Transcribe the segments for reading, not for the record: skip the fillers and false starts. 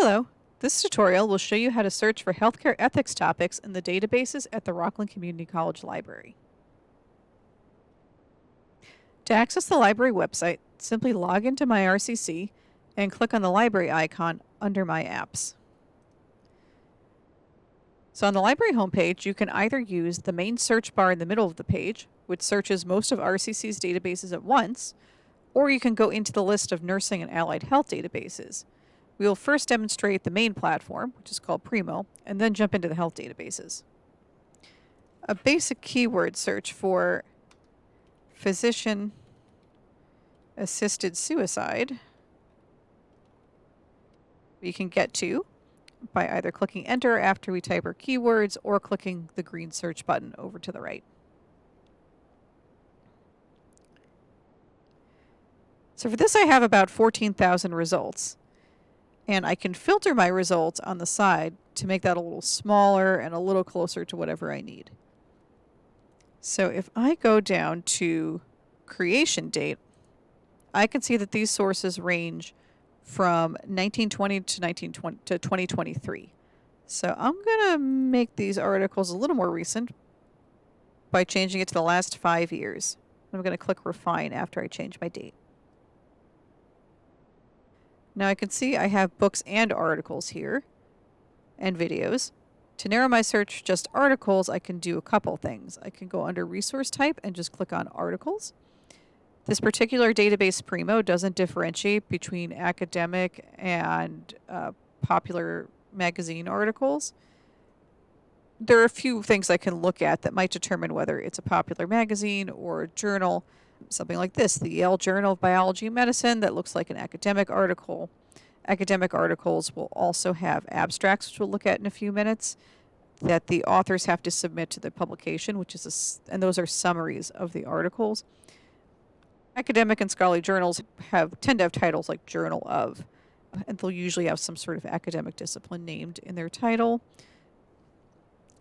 Hello, this tutorial will show you how to search for healthcare ethics topics in the databases at the Rockland Community College Library. To access the library website, simply log into my RCC and click on the library icon under My Apps. So on the library homepage, you can either use the main search bar in the middle of the page, which searches most of RCC's databases at once, or you can go into the list of nursing and allied health databases. We will first demonstrate the main platform, which is called Primo, and then jump into the health databases. A basic keyword search for physician-assisted suicide we can get to by either clicking enter after we type our keywords or clicking the green search button over to the right. So for this I have about 14,000 results. And I can filter my results on the side to make that a little smaller and a little closer to whatever I need. So if I go down to creation date, I can see that these sources range from 1920 to 2023. So I'm going to make these articles a little more recent by changing it to the last 5 years. I'm going to click refine after I change my date. Now I can see I have books and articles here, and videos. To narrow my search just articles, I can do a couple things. I can go under resource type and just click on articles. This particular database, Primo, doesn't differentiate between academic and popular magazine articles. There are a few things I can look at that might determine whether it's a popular magazine or a journal. Something like this, the Yale Journal of Biology and Medicine, that looks like an academic article. Academic articles will also have abstracts, which we'll look at in a few minutes, that the authors have to submit to the publication, which is and those are summaries of the articles. Academic and scholarly journals tend to have titles like Journal of, and they'll usually have some sort of academic discipline named in their title.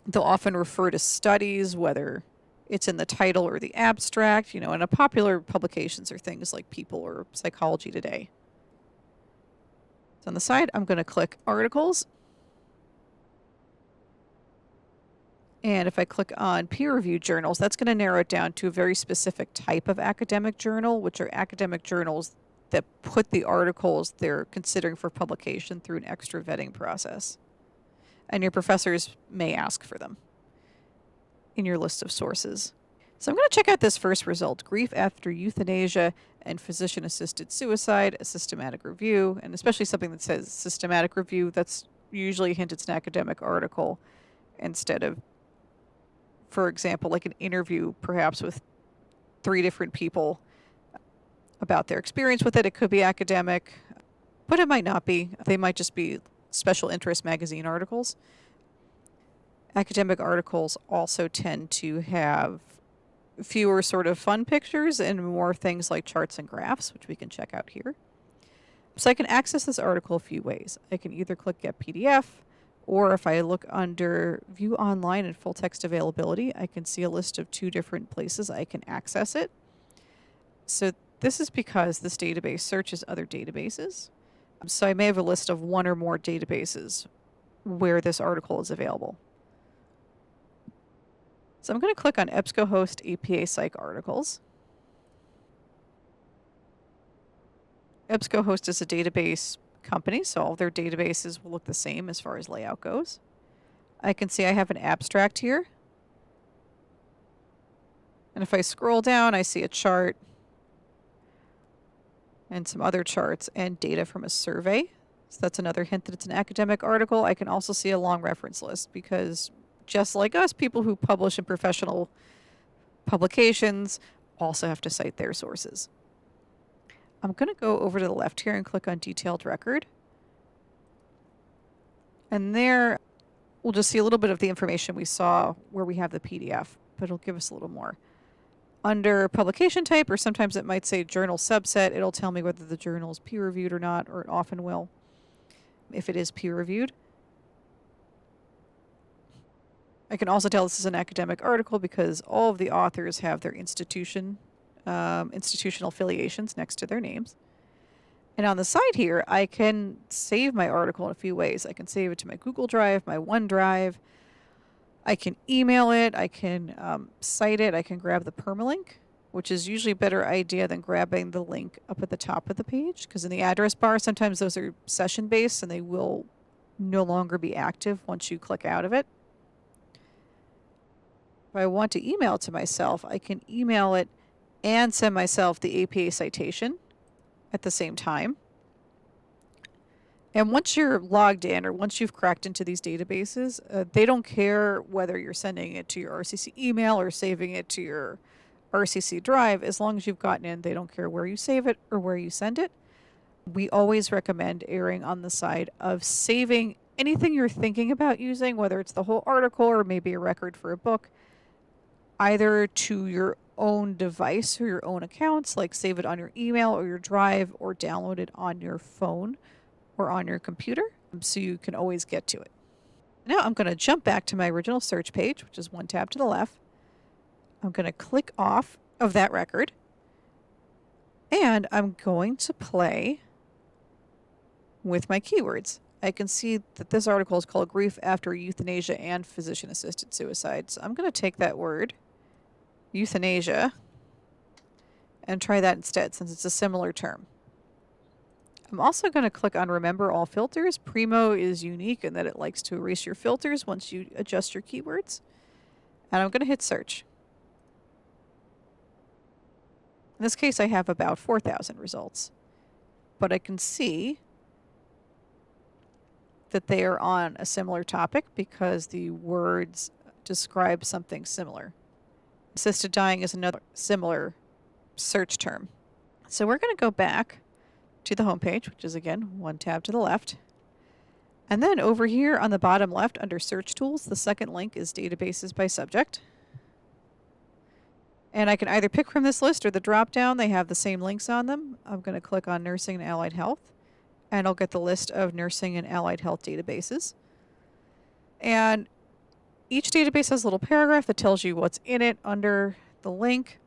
They'll often refer to studies, whether it's in the title or the abstract, and popular publications are things like People or Psychology Today. So on the side, I'm going to click Articles. And if I click on peer-reviewed journals, that's going to narrow it down to a very specific type of academic journal, which are academic journals that put the articles they're considering for publication through an extra vetting process. And your professors may ask for them in your list of sources. So I'm going to check out this first result, Grief After Euthanasia and Physician-Assisted Suicide, a systematic review, and especially something that says systematic review, that's usually a hint it's an academic article instead of, for example, like an interview perhaps with 3 different people about their experience with it. It could be academic, but it might not be. They might just be special interest magazine articles. Academic articles also tend to have fewer sort of fun pictures and more things like charts and graphs, which we can check out here. So I can access this article a few ways. I can either click Get PDF, or if I look under View Online and Full Text Availability, I can see a list of 2 different places I can access it. So this is because this database searches other databases. So I may have a list of 1 or more databases where this article is available. So I'm going to click on EBSCO Host APA Psych Articles. EBSCO Host is a database company, so all their databases will look the same as far as layout goes. I can see I have an abstract here. And if I scroll down, I see a chart and some other charts and data from a survey. So that's another hint that it's an academic article. I can also see a long reference list because just like us, people who publish in professional publications also have to cite their sources. I'm going to go over to the left here and click on Detailed Record. And there we'll just see a little bit of the information we saw where we have the PDF, but it'll give us a little more. Under publication type, or sometimes it might say journal subset, it'll tell me whether the journal is peer-reviewed or not, or it often will if it is peer-reviewed. I can also tell this is an academic article because all of the authors have their institutional affiliations next to their names. And on the side here, I can save my article in a few ways. I can save it to my Google Drive, my OneDrive. I can email it. I can cite it. I can grab the permalink, which is usually a better idea than grabbing the link up at the top of the page, because in the address bar, sometimes those are session-based and they will no longer be active once you click out of it. If I want to email it to myself, I can email it and send myself the APA citation at the same time. And once you're logged in, or once you've cracked into these databases, they don't care whether you're sending it to your RCC email or saving it to your RCC drive. As long as you've gotten in, they don't care where you save it or where you send it. We always recommend erring on the side of saving anything you're thinking about using, whether it's the whole article or maybe a record for a book, either to your own device or your own accounts, like save it on your email or your drive, or download it on your phone or on your computer, so you can always get to it. Now I'm going to jump back to my original search page, which is one tab to the left. I'm going to click off of that record, and I'm going to play with my keywords. I can see that this article is called Grief After Euthanasia and Physician-Assisted Suicide. So I'm going to take that word, euthanasia, and try that instead, since it's a similar term. I'm also going to click on Remember All Filters. Primo is unique in that it likes to erase your filters once you adjust your keywords. And I'm going to hit search. In this case, I have about 4,000 results. But I can see that they are on a similar topic because the words describe something similar. Assisted dying is another similar search term. So we're going to go back to the home page, which is again one tab to the left. And then over here on the bottom left under search tools, the second link is databases by subject. And I can either pick from this list or the drop down. They have the same links on them. I'm going to click on nursing and allied health, and I'll get the list of nursing and allied health databases. And each database has a little paragraph that tells you what's in it under the link.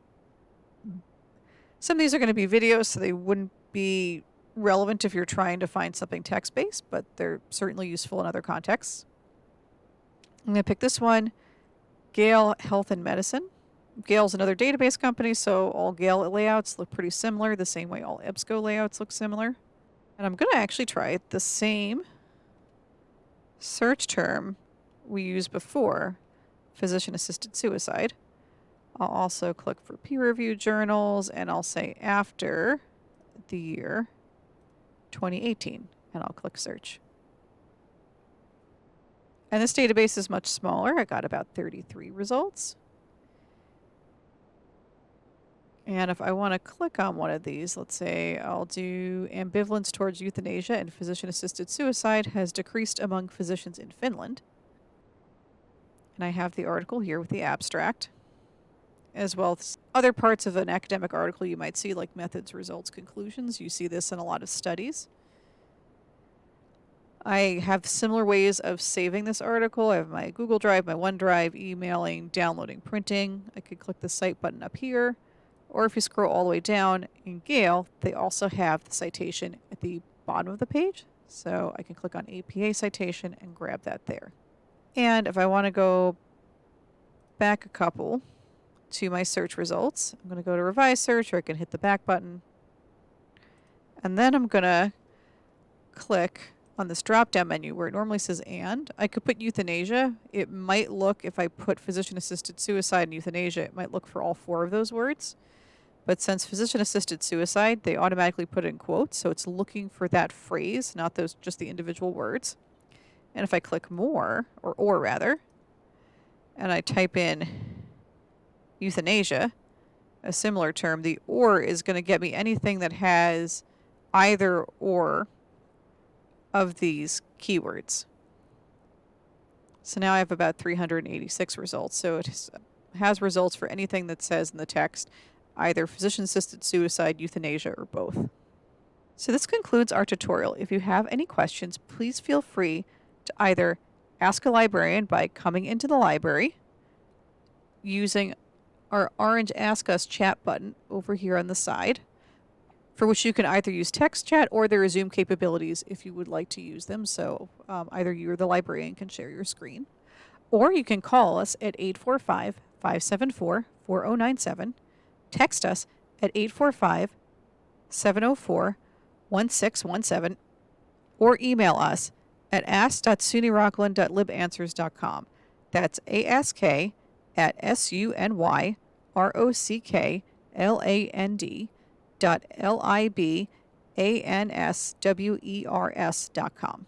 Some of these are going to be videos, so they wouldn't be relevant if you're trying to find something text-based, but they're certainly useful in other contexts. I'm going to pick this one, Gale Health and Medicine. Gale's another database company, so all Gale layouts look pretty similar, the same way all EBSCO layouts look similar. And I'm going to actually try the same search term we used before, physician-assisted suicide. I'll also click for peer-reviewed journals, and I'll say after the year 2018, and I'll click search. And this database is much smaller. I got about 33 results. And if I want to click on one of these, let's say I'll do ambivalence towards euthanasia and physician-assisted suicide has decreased among physicians in Finland. And I have the article here with the abstract, as well as other parts of an academic article you might see, like methods, results, conclusions. You see this in a lot of studies. I have similar ways of saving this article. I have my Google Drive, my OneDrive, emailing, downloading, printing. I could click the Cite button up here. Or if you scroll all the way down in Gale, they also have the citation at the bottom of the page. So I can click on APA citation and grab that there. And if I want to go back a couple to my search results, I'm going to go to revise search, or I can hit the back button. And then I'm going to click on this drop-down menu where it normally says and. I could put euthanasia. It might look, if I put physician-assisted suicide and euthanasia, it might look for all four of those words. But since physician-assisted suicide, they automatically put it in quotes, so it's looking for that phrase, not those just the individual words. And if I click more, or rather, and I type in euthanasia, a similar term, the or is going to get me anything that has either or of these keywords. So now I have about 386 results. So it has results for anything that says in the text either physician-assisted suicide, euthanasia, or both. So this concludes our tutorial. If you have any questions, please feel free to either ask a librarian by coming into the library using our orange Ask Us chat button over here on the side, for which you can either use text chat or there are Zoom capabilities if you would like to use them. So either you or the librarian can share your screen. Or you can call us at 845-574-4097, text us at 845-704-1617, or email us at ask.sunyrockland.libanswers.com. That's ask@sunyrockland.libanswers.com.